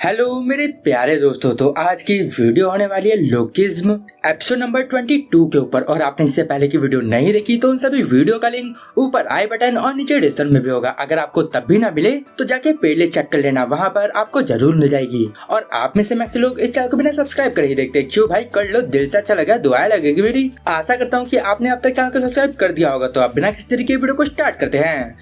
Hello मेरे प्यारे दोस्तों, तो आज की वीडियो होने वाली है लोकिज्म एपिसोड नंबर 22 के ऊपर। और आपने इससे पहले की वीडियो नहीं देखी तो उन सभी वीडियो का लिंक ऊपर आई बटन और नीचे डिस्क्रिप्शन में भी होगा। अगर आपको तब भी ना मिले तो जाके प्लेलिस्ट चेक कर लेना, वहाँ पर आपको जरूर मिल जाएगी। और आप में से मैक्स लोग इस चैनल को बिना सब्सक्राइब कर ही देखते, क्यों भाई कर लो, दिल से अच्छा लगा, दुआएं लगेगी मेरी। आशा करता हूँ कि आपने अब तक चैनल को सब्सक्राइब कर दिया होगा। तो आप बिना किसी तरीके वीडियो को स्टार्ट करते हैं।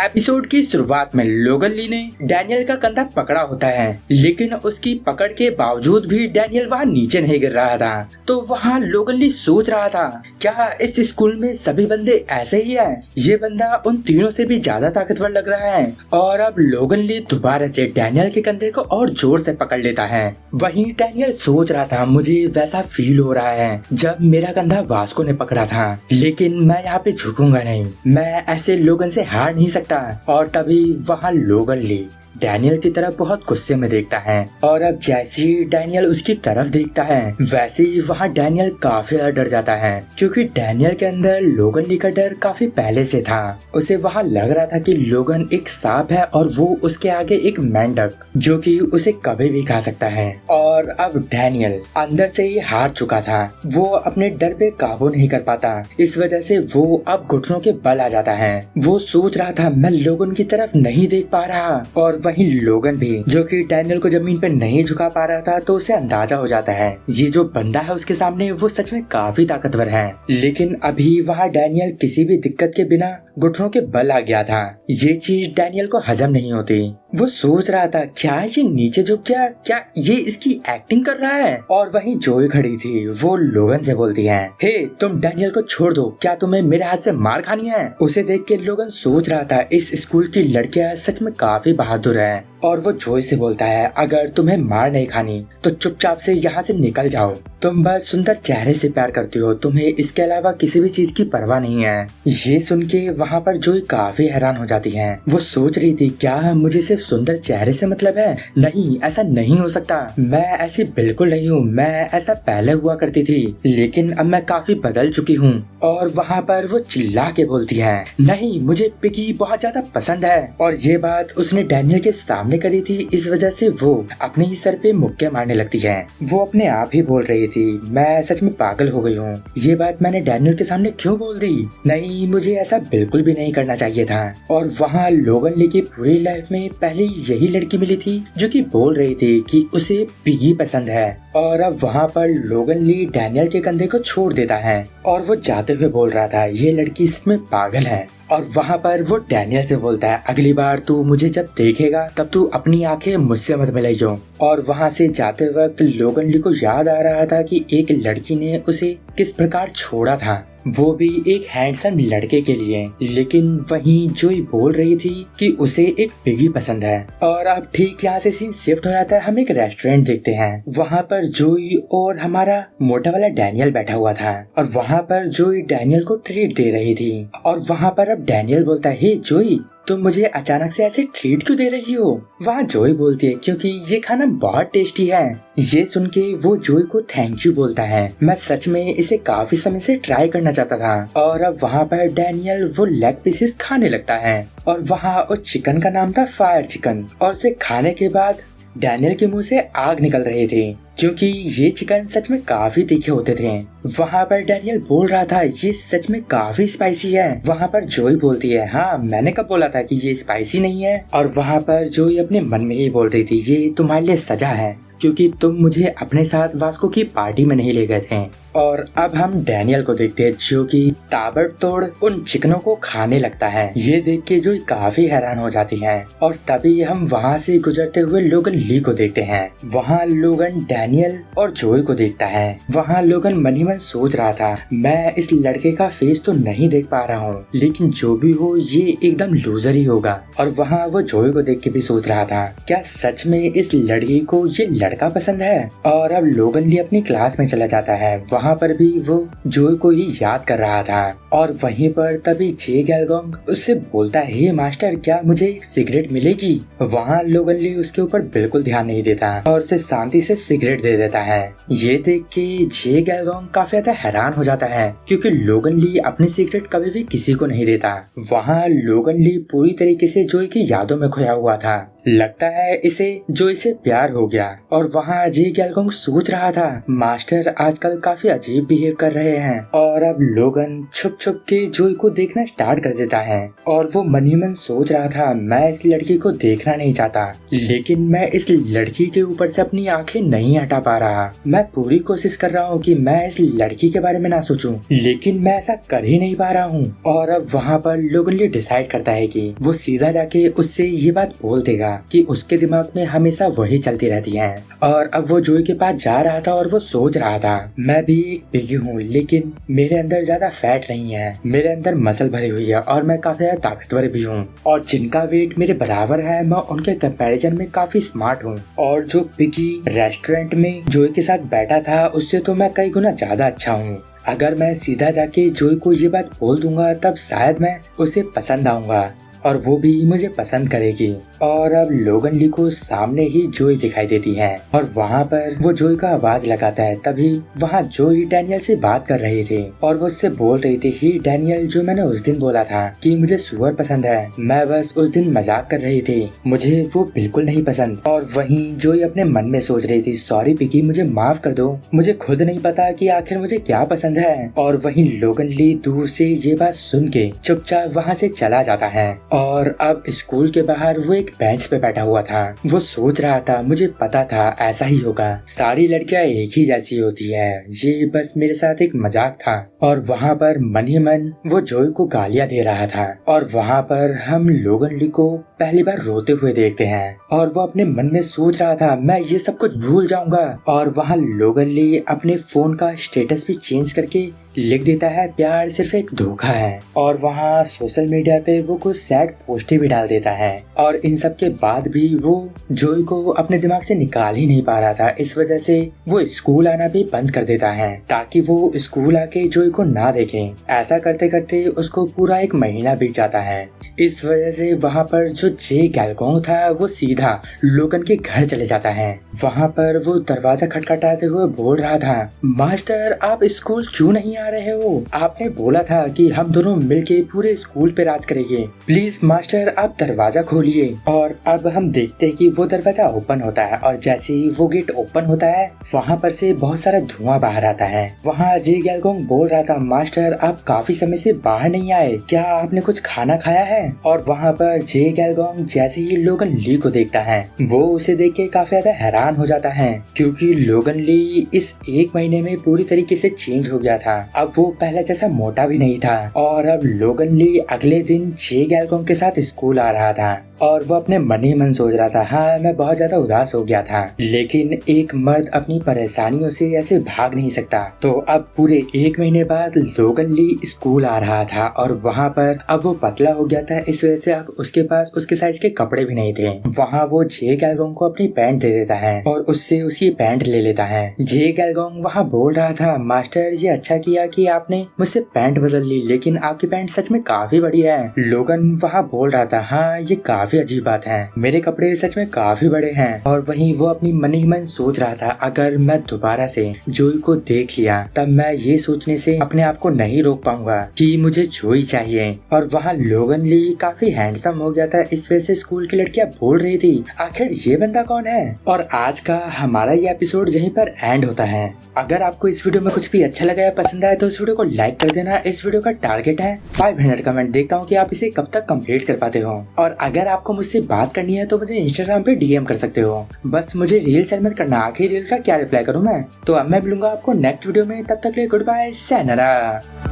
एपिसोड की शुरुआत में लोगन ली ने डैनियल का कंधा पकड़ा होता है, लेकिन उसकी पकड़ के बावजूद भी डैनियल वहाँ नीचे नहीं गिर रहा था। तो वहाँ लोगन ली सोच रहा था, क्या इस स्कूल में सभी बंदे ऐसे ही हैं? ये बंदा उन तीनों से भी ज्यादा ताकतवर लग रहा है। और अब लोगन ली दोबारा से डैनियल के कंधे को और जोर से पकड़ लेता है। वहीं डैनियल सोच रहा था, मुझे वैसा फील हो रहा है जब मेरा कंधा वास्को ने पकड़ा था, लेकिन मैं यहाँ पे झुकूंगा नहीं, मैं ऐसे लोगन से हार नहीं सकता। और तभी वहाँ लोगन ली डैनियल की तरफ बहुत गुस्से में देखता है। और अब जैसे ही डैनियल उसकी तरफ देखता है, वैसे ही वहाँ डैनियल काफी डर जाता है, क्योंकि डैनियल के अंदर लोगन ली का डर काफी पहले से था। उसे वहाँ लग रहा था कि लोगन एक सांप है और वो उसके आगे एक मेंढक, जो कि उसे कभी भी खा सकता है। और अब डैनियल अंदर से ही हार चुका था, वो अपने डर पे काबू नहीं कर पाता। इस वजह से वो अब घुटनों के बल आ जाता है। वो सोच रहा था, मैं लोगन की तरफ नहीं देख पा रहा। और वहीं लोगन भी, जो कि डैनियल को जमीन पे नहीं झुका पा रहा था, तो उसे अंदाजा हो जाता है ये जो बंदा है उसके सामने वो सच में काफी ताकतवर है। लेकिन अभी वहाँ डैनियल किसी भी दिक्कत के बिना घुटनों के बल आ गया था। ये चीज डैनियल को हजम नहीं होती। वो सोच रहा था, क्या ये नीचे झुक गया, क्या ये इसकी एक्टिंग कर रहा है? और वहीं जोई खड़ी थी, वो लोगन से बोलती है, हे तुम डैनियल को छोड़ दो, क्या तुम्हें मेरे हाथ से मार खानी है? उसे देख के लोगन सोच रहा था, इस स्कूल की लड़कियां सच में काफी बहादुर है। और वो जोई से बोलता है, अगर तुम्हें मार नहीं खानी तो चुपचाप से यहाँ से निकल जाओ। तुम बस सुंदर चेहरे से प्यार करती हो, तुम्हें इसके अलावा किसी भी चीज की परवाह नहीं है। ये सुन के वहाँ पर जोई काफी हैरान हो जाती है। वो सोच रही थी, क्या मुझे सिर्फ सुंदर चेहरे से मतलब है? नहीं, ऐसा नहीं हो सकता, मैं ऐसी बिल्कुल नहीं हूँ। मैं ऐसा पहले हुआ करती थी, लेकिन अब मैं काफी बदल चुकी हूँ। और वहाँ पर वो चिल्ला के बोलती है, नहीं, मुझे पिगी बहुत ज्यादा पसंद है। और ये बात उसने डैनियल के सामने करी थी, इस वजह से वो अपने ही सर पे मुक्के मारने लगती है। वो अपने आप ही बोल रही थी, मैं सच में पागल हो गई हूँ, ये बात मैंने डैनियल के सामने क्यों बोल दी? नहीं, मुझे ऐसा बिल्कुल भी नहीं करना चाहिए था। और वहाँ लोगन ली की पूरी लाइफ में पहले यही लड़की मिली थी जो कि बोल रही थी कि उसे पिगी पसंद है। और अब वहाँ पर लोगन ली डैनियल के कंधे को छोड़ देता है और वो जाते हुए बोल रहा था, ये लड़की सच में पागल है। और वहाँ पर वो डैनियल से बोलता है, अगली बार तू मुझे जब देखेगा तब तू अपनी आंखें मुझसे मत मिलाइयो। और वहाँ से जाते वक्त लोगन ली को याद आ रहा था कि एक लड़की ने उसे किस प्रकार छोड़ा था, वो भी एक हैंडसम लड़के के लिए। लेकिन वहीं जोई बोल रही थी कि उसे एक पिगी पसंद है। और अब ठीक यहाँ से सीन शिफ्ट हो जाता है, हम एक रेस्टोरेंट देखते हैं। वहाँ पर जोई और हमारा मोटा वाला डैनियल बैठा हुआ था और वहाँ पर जोई डैनियल को ट्रीट दे रही थी। और वहाँ पर अब डैनियल बोलता है, हे जोई, तुम मुझे अचानक से ऐसे ट्रीट क्यों दे रही हो? वहाँ जोई बोलती है, क्योंकि ये खाना बहुत टेस्टी है। ये सुन के वो जोई को थैंक यू बोलता है, मैं सच में इसे काफी समय से ट्राई करना चाहता था। और अब वहाँ पर डैनियल वो लेग पीसेस खाने लगता है। और वहाँ उस चिकन का नाम था फायर चिकन। और उसे खाने के बाद डैनियल के मुंह से आग निकल रही थी, क्योंकि ये चिकन सच में काफी तीखे होते थे। वहाँ पर डैनियल बोल रहा था, ये सच में काफी स्पाइसी है। वहाँ पर जोई बोलती है, हाँ, मैंने कब बोला था कि ये स्पाइसी नहीं है? और वहाँ पर जोई अपने मन में ही बोल रही थी, ये तुम्हारे लिए सजा है, क्योंकि तुम मुझे अपने साथ वास्को की पार्टी में नहीं ले गए थे। और अब हम डैनियल को देखते हैं, जो कि ताबड़तोड़ उन चिकनों को खाने लगता है। ये देख के जोई काफी हैरान हो जाती है। और तभी हम वहाँ से गुजरते हुए लोगन ली को देखते हैं। वहाँ लोगन डैनियल और जोई को देखता है। वहाँ लोगन मन ही मन सोच रहा था, मैं इस लड़के का फेस तो नहीं देख पा रहा हूँ, लेकिन जो भी हो ये एकदम लूजर ही होगा। और वहाँ वो जोई को देख के भी सोच रहा था, क्या सच में इस लड़की को ये लड़का पसंद है। और अब लोगन ली अपनी क्लास में चला जाता है। वहाँ पर भी वो जोई को ही याद कर रहा था और वहीं पर तभी जे गैलगोंग उससे बोलता है, हे मास्टर, क्या मुझे एक सिगरेट मिलेगी? वहाँ लोगन ली उसके ऊपर बिल्कुल ध्यान नहीं देता और उसे शांति से सिगरेट दे देता है। ये देख के जे गैलगोंग काफी ज्यादा हैरान हो जाता है क्योंकि लोगन ली अपनी सिगरेट कभी भी किसी को नहीं देता। वहाँ लोगन ली पूरी तरीके से जोई की यादों में खोया हुआ था। लगता है इसे जोई से प्यार हो गया। और वहाँ जे गैलगोंग सोच रहा था, मास्टर आजकल काफी अजीब बिहेव कर रहे हैं। और अब लोगन छुप छुप के जोई को देखना स्टार्ट कर देता है और वो मन ही मन सोच रहा था, मैं इस लड़की को देखना नहीं चाहता, लेकिन मैं इस लड़की के ऊपर से अपनी आंखें नहीं हटा पा रहा। मैं पूरी कोशिश कर रहा हूँ कि मैं इस लड़की के बारे में ना सोचूं, लेकिन मैं ऐसा कर ही नहीं पा रहा हूँ। और अब वहाँ पर लोगन ये डिसाइड करता है कि वो सीधा जाके उससे ये बात बोल देगा कि उसके दिमाग में हमेशा वही चलती रहती है। और अब वो जोई के पास जा रहा था और वो सोच रहा था, मैं भी एक पिगी हूँ, लेकिन मेरे अंदर ज्यादा फैट नहीं है, मेरे अंदर मसल भरी हुई है और मैं काफी ज्यादा ताकतवर भी हूँ। और जिनका वेट मेरे बराबर है, मैं उनके कंपैरिजन में काफी स्मार्ट हूँ। और जो पिगी रेस्टोरेंट में जोई के साथ बैठा था, उससे तो मैं कई गुना ज्यादा अच्छा हूँ। अगर मैं सीधा जाके जोई को ये बात बोल दूंगा, तब शायद मैं उसे पसंद आऊंगा और वो भी मुझे पसंद करेगी। और अब लोगन ली को सामने ही जोई दिखाई देती है और वहाँ पर वो जोई का आवाज लगाता है। तभी वहाँ जोई डैनियल से बात कर रही थी और वो उससे बोल रही थी, ही डैनियल, जो मैंने उस दिन बोला था कि मुझे सुअर पसंद है, मैं बस उस दिन मजाक कर रही थी, मुझे वो बिल्कुल नहीं पसंद। और वहीं जोई अपने मन में सोच रही थी, सॉरी पिगी, मुझे माफ कर दो, मुझे खुद नहीं पता कि आखिर मुझे क्या पसंद है। और वहीं लोगन ली दूर से ये बात सुन के चुपचाप वहाँ से चला जाता है। और अब स्कूल के बाहर वो एक बेंच पे बैठा हुआ था। वो सोच रहा था, मुझे पता था ऐसा ही होगा, सारी लड़कियां एक ही जैसी होती है, ये बस मेरे साथ एक मजाक था। और वहाँ पर मन ही मन वो जोई को गालियां दे रहा था। और वहाँ पर हम लोगन ली को पहली बार रोते हुए देखते हैं और वो अपने मन में सोच रहा था, मैं ये सब कुछ भूल जाऊंगा। और वहाँ लोगन ली अपने फोन का स्टेटस भी चेंज करके लिख देता है, प्यार सिर्फ एक धोखा है। और वहाँ सोशल मीडिया पे वो कुछ सैड पोस्टें भी डाल देता है। और इन सब के बाद भी वो जोई को अपने दिमाग से निकाल ही नहीं पा रहा था। इस वजह से वो स्कूल आना भी बंद कर देता है ताकि वो स्कूल आके जोई को ना देखे। ऐसा करते करते उसको पूरा एक महीना बीत जाता है। इस वजह से वहाँ पर जो जे गैलगोंग था वो सीधा लोगन के घर चले जाता है। वहाँ पर वो दरवाजा खटखटाते हुए बोल रहा था, मास्टर, आप स्कूल क्यों नहीं आ रहे हो? आपने बोला था कि हम दोनों मिलके पूरे स्कूल पे राज करेंगे, प्लीज मास्टर आप दरवाजा खोलिए। और अब हम देखते हैं कि वो दरवाजा ओपन होता है और जैसे ही वो गेट ओपन होता है, वहाँ पर से बहुत सारा धुआं बाहर आता है। वहाँ जे गैलगोंग बोल रहा था, मास्टर आप काफी समय से बाहर नहीं आए, क्या आपने कुछ खाना खाया है? और वहाँ पर जे गैलगोंग जैसे ही लोगन ली को देखता है, वो उसे देख के काफी ज्यादा हैरान हो जाता है क्योंकि लोगन ली इस एक महीने में पूरी तरीके से चेंज हो गया था। अब वो पहले जैसा मोटा भी नहीं था। और अब लोगन ली अगले दिन जे गैलगोंग के साथ स्कूल आ रहा था और वो अपने मन ही मन सोच रहा था, हाँ मैं बहुत ज्यादा उदास हो गया था, लेकिन एक मर्द अपनी परेशानियों से ऐसे भाग नहीं सकता। तो अब पूरे एक महीने बाद लोगन ली स्कूल आ रहा था और वहाँ पर अब वो पतला हो गया था, इस वजह से अब उसके पास उसके साइज के कपड़े भी नहीं थे। वहाँ वो जे गैलगोंग को अपनी पैंट दे देता है और उससे उसकी पैंट ले लेता है। जे गैलगोंग वहाँ बोल रहा था, मास्टर ये अच्छा किया कि आपने मुझसे पैंट बदल ली, लेकिन आपकी पैंट सच में काफी बड़ी है। लोगन वहाँ बोल रहा था, हाँ ये काफी अजीब बात है, मेरे कपड़े सच में काफी बड़े हैं। और वहीं वो अपनी मन ही मन सोच रहा था, अगर मैं दोबारा से जोई को देख लिया तब मैं ये सोचने से अपने आप को नहीं रोक पाऊंगा कि मुझे जोई चाहिए। और वहाँ लोगन ली काफी हैंडसम हो गया था, इस वजह से स्कूल की लड़कियां बोल रही थी, आखिर ये बंदा कौन है। और आज का हमारा ये एपिसोड यहीं पर एंड होता है। अगर आपको इस वीडियो में कुछ भी अच्छा लगा या पसंद आया तो इस वीडियो को लाइक कर देना। इस वीडियो का टारगेट है 500 कमेंट, देखता हूँ कि आप इसे कब तक कंप्लीट कर पाते हो। और अगर आपको मुझसे बात करनी है तो मुझे इंस्टाग्राम पे डीएम कर सकते हो, बस मुझे रील सबमिट करना, आखिर रील का क्या रिप्लाई करूँ मैं। तो अब मैं मिलूंगा आपको नेक्स्ट वीडियो में, तब तक के लिए गुड बाय, sayonara।